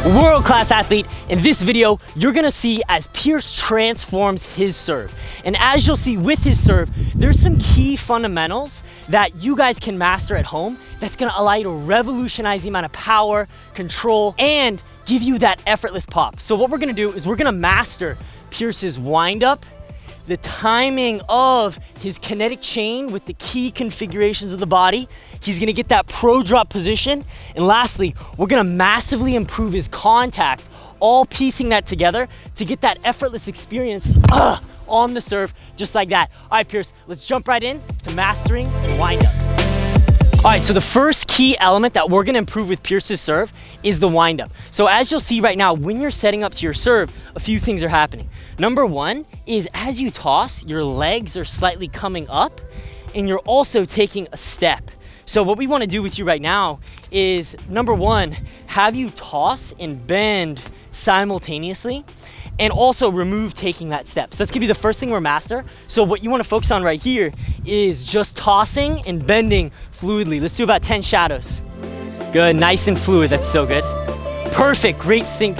world-class athlete. In this video, you're gonna see as Pierce transforms his serve. And as you'll see with his serve, there's some key fundamentals that you guys can master at home that's gonna allow you to revolutionize the amount of power, control, and give you that effortless pop. So what we're gonna do is we're gonna master Pierce's windup, the timing of his kinetic chain with the key configurations of the body. He's gonna get that pro drop position. And lastly, we're gonna massively improve his contact, all piecing that together to get that effortless experience on the serve, just like that. All right, Pierce, let's jump right in to mastering the windup. All right, so the first key element that we're gonna improve with Pierce's serve is the windup. So as you'll see right now, when you're setting up to your serve, a few things are happening. Number one is as you toss, your legs are slightly coming up and you're also taking a step. So what we wanna do with you right now is, number one, have you toss and bend simultaneously, and also remove taking that step. So that's gonna be the first thing we're master. So what you wanna focus on right here is just tossing and bending fluidly. Let's do about 10 shadows. Good, nice and fluid, that's so good. Perfect, great sync.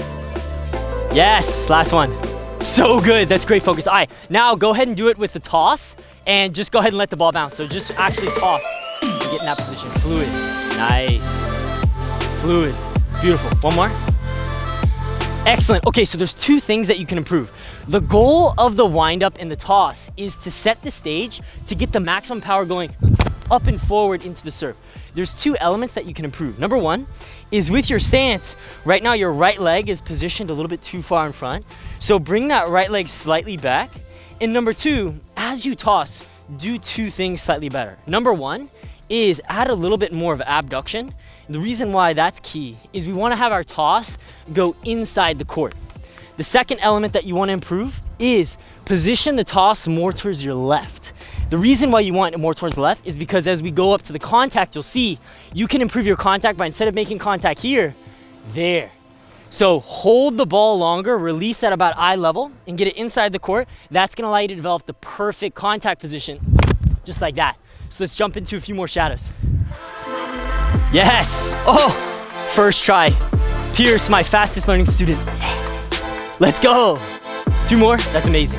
Yes, last one. So good, that's great focus. All right, now go ahead and do it with the toss and just go ahead and let the ball bounce. So just actually toss and get in that position. Fluid, nice. Fluid, beautiful. One more. Excellent. Okay, so there's two things that you can improve. The goal of the windup and the toss is to set the stage to get the maximum power going up and forward into the serve. There's two elements that you can improve. Number one is with your stance. Right now, your right leg is positioned a little bit too far in front. So bring that right leg slightly back. And number two, as you toss, do two things slightly better. Number one is add a little bit more of abduction. The reason why that's key is we want to have our toss go inside the court. The second element that you want to improve is position the toss more towards your left. The reason why you want it more towards the left is because as we go up to the contact, you'll see you can improve your contact by, instead of making contact here, there. So hold the ball longer, release at about eye level and get it inside the court. That's going to allow you to develop the perfect contact position, just like that. So let's jump into a few more shadows. Yes! Oh, first try. Pierce, my fastest learning student. Let's go. Two more, that's amazing.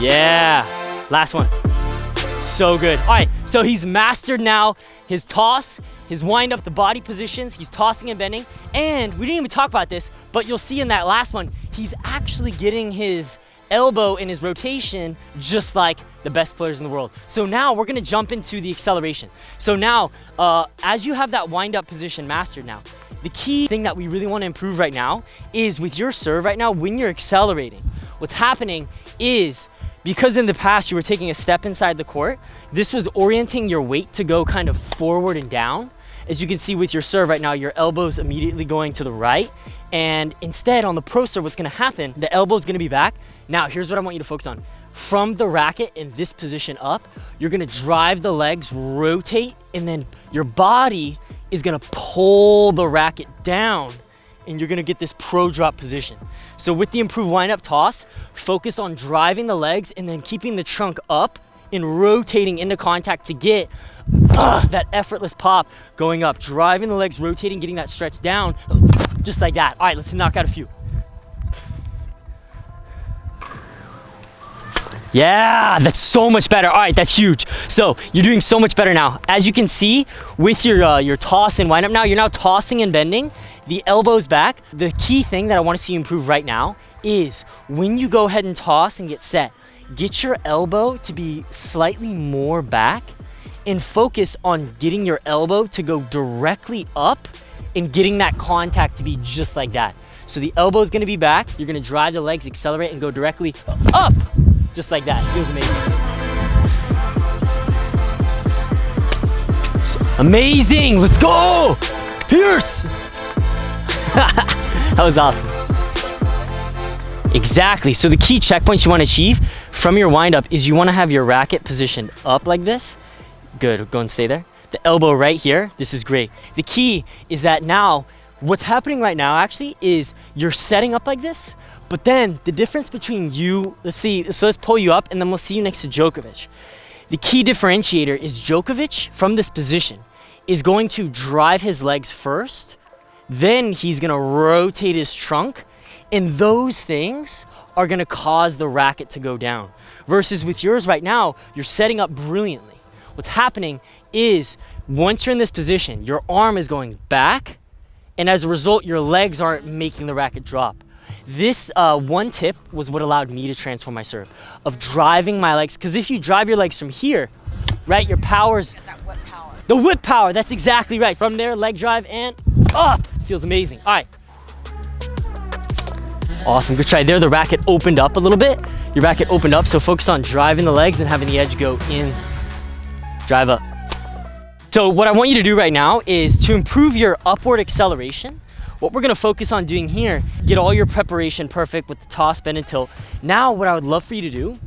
Yeah, last one. So good. All right, so he's mastered now his toss, his wind up, the body positions, he's tossing and bending. And we didn't even talk about this, but you'll see in that last one, he's actually getting his elbow in his rotation just like the best players in the world. So now we're gonna jump into the acceleration. So now, as you have that wind up position mastered now, the key thing that we really wanna improve right now is with your serve right now, when you're accelerating, what's happening is, because in the past you were taking a step inside the court, this was orienting your weight to go kind of forward and down. As you can see with your serve right now, your elbow's immediately going to the right. And instead on the pro serve, what's gonna happen, the elbow's gonna be back. Now, here's what I want you to focus on. From the racket in this position up, you're gonna drive the legs, rotate, and then your body is gonna pull the racket down and you're gonna get this pro drop position. So with the improved wind up toss, focus on driving the legs and then keeping the trunk up and rotating into contact to get that effortless pop going up. Driving the legs, rotating, getting that stretch down, just like that. All right, let's knock out a few. Yeah, that's so much better. All right, that's huge. So you're doing so much better now. As you can see with your toss and wind up now, you're now tossing and bending, the elbows back. The key thing that I wanna see you improve right now is when you go ahead and toss and get set, get your elbow to be slightly more back and focus on getting your elbow to go directly up and getting that contact to be just like that. So the elbow is gonna be back, you're gonna drive the legs, accelerate and go directly up, just like that. Feels amazing. So, amazing, let's go! Pierce! That was awesome. Exactly, so the key checkpoints you wanna achieve from your wind up is you wanna have your racket positioned up like this. Good, go and stay there. The elbow right here, this is great. The key is that now, what's happening right now actually is you're setting up like this, but then the difference between you, let's see, so let's pull you up and then we'll see you next to Djokovic. The key differentiator is Djokovic from this position is going to drive his legs first, Then he's gonna rotate his trunk, and those things are gonna cause the racket to go down. Versus with yours right now, you're setting up brilliantly. What's happening is once you're in this position, your arm is going back, and as a result, your legs aren't making the racket drop. This one tip was what allowed me to transform my serve, of driving my legs, because if you drive your legs from here, right, your power's... Get that whip power. The whip power, that's exactly right. From there, leg drive and up. It feels amazing. All right. Awesome, good try there. The racket opened up a little bit. Your racket opened up, so focus on driving the legs and having the edge go in, drive up. So what I want you to do right now is to improve your upward acceleration. What we're gonna focus on doing here, get all your preparation perfect with the toss, bend, and tilt. Now what I would love for you to do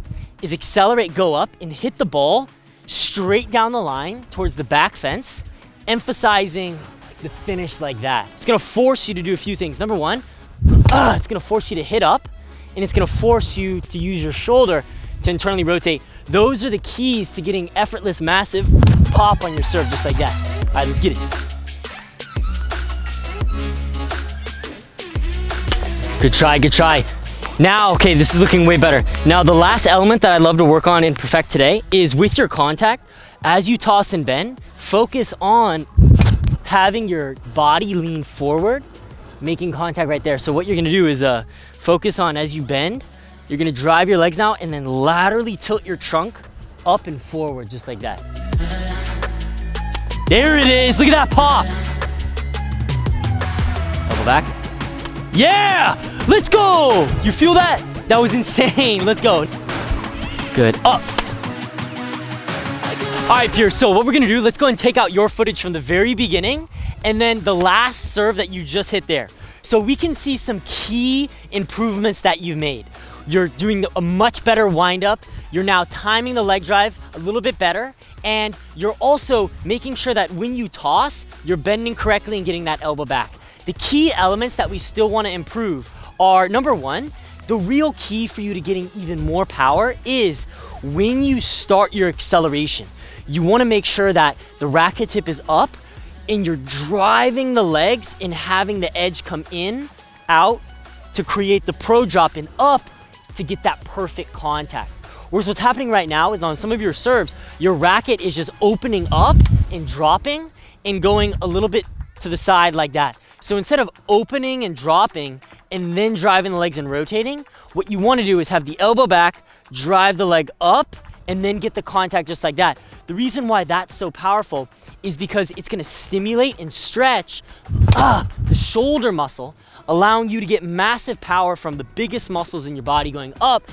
is accelerate, go up, and hit the ball straight down the line towards the back fence, emphasizing the finish like that. It's gonna force you to do a few things. Number one, it's gonna force you to hit up, and it's gonna force you to use your shoulder to internally rotate. Those are the keys to getting effortless, massive pop on your serve, just like that. All right, let's get it. Good try, good try. Now, okay, this is looking way better. Now, the last element that I'd love to work on and perfect today is with your contact. As you toss and bend, focus on having your body lean forward, making contact right there. So what you're gonna do is focus on, as you bend, you're gonna drive your legs now and then laterally tilt your trunk up and forward, just like that. There it is, look at that pop. Double back. Yeah, let's go. You feel that? That was insane, let's go. Good, up. All right, Pierce, so what we're gonna do, let's go and take out your footage from the very beginning and then the last serve that you just hit there. So we can see some key improvements that you've made. You're doing a much better windup. You're now timing the leg drive a little bit better. And you're also making sure that when you toss, you're bending correctly and getting that elbow back. The key elements that we still wanna improve are, number one, the real key for you to getting even more power is when you start your acceleration. You wanna make sure that the racket tip is up and you're driving the legs and having the edge come in, out, to create the pro drop and up to get that perfect contact. Whereas what's happening right now is on some of your serves, your racket is just opening up and dropping and going a little bit to the side like that. So instead of opening and dropping and then driving the legs and rotating, what you wanna do is have the elbow back, drive the leg up, and then get the contact just like that. The reason why that's so powerful is because it's gonna stimulate and stretch the shoulder muscle, allowing you to get massive power from the biggest muscles in your body going up,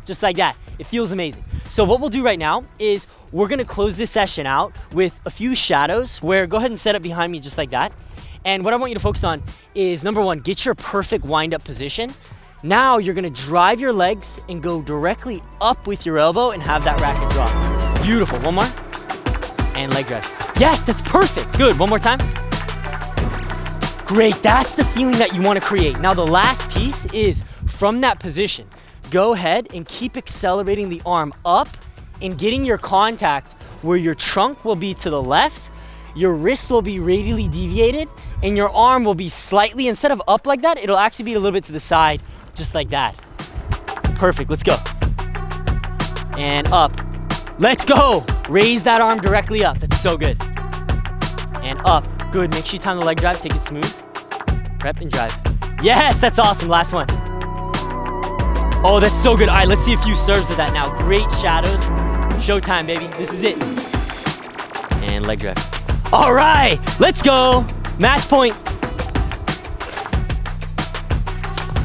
just like that. It feels amazing. So what we'll do right now is we're gonna close this session out with a few shadows where, go ahead and set up behind me just like that. And what I want you to focus on is, number one, get your perfect wind-up position. Now you're gonna drive your legs and go directly up with your elbow and have that racket drop. Beautiful, one more. And leg drive. Yes, that's perfect. Good, one more time. Great, that's the feeling that you wanna create. Now the last piece is, from that position, go ahead and keep accelerating the arm up and getting your contact where your trunk will be to the left, your wrist will be radially deviated, and your arm will be slightly, instead of up like that, it'll actually be a little bit to the side, just like that. Perfect, let's go. And up. Let's go. Raise that arm directly up. That's so good. And up. Good, make sure you time the leg drive, take it smooth. Prep and drive. Yes, that's awesome, last one. Oh, that's so good. All right, let's see a few serves of that now. Great shadows. Showtime, baby, this is it. And leg drive. All right, let's go. Match point.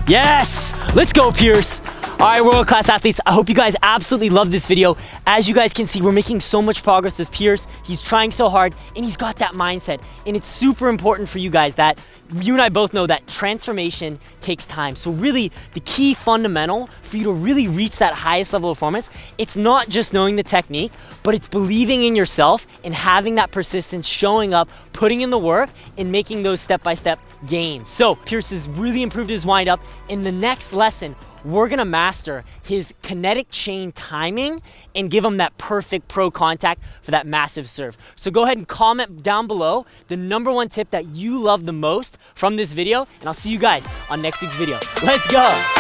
Yes, let's go, Pierce. All right, world-class athletes, I hope you guys absolutely love this video. As you guys can see, we're making so much progress with Pierce. He's trying so hard, and he's got that mindset. And it's super important for you guys that you and I both know that transformation takes time. So really, the key fundamental for you to really reach that highest level of performance, it's not just knowing the technique, but it's believing in yourself and having that persistence, showing up, putting in the work, and making those step-by-step gains. So Pierce has really improved his wind-up. In the next lesson, we're gonna master his kinetic chain timing and give him that perfect pro contact for that massive serve. So go ahead and comment down below the #1 tip that you love the most from this video, and I'll see you guys on next week's video. Let's go.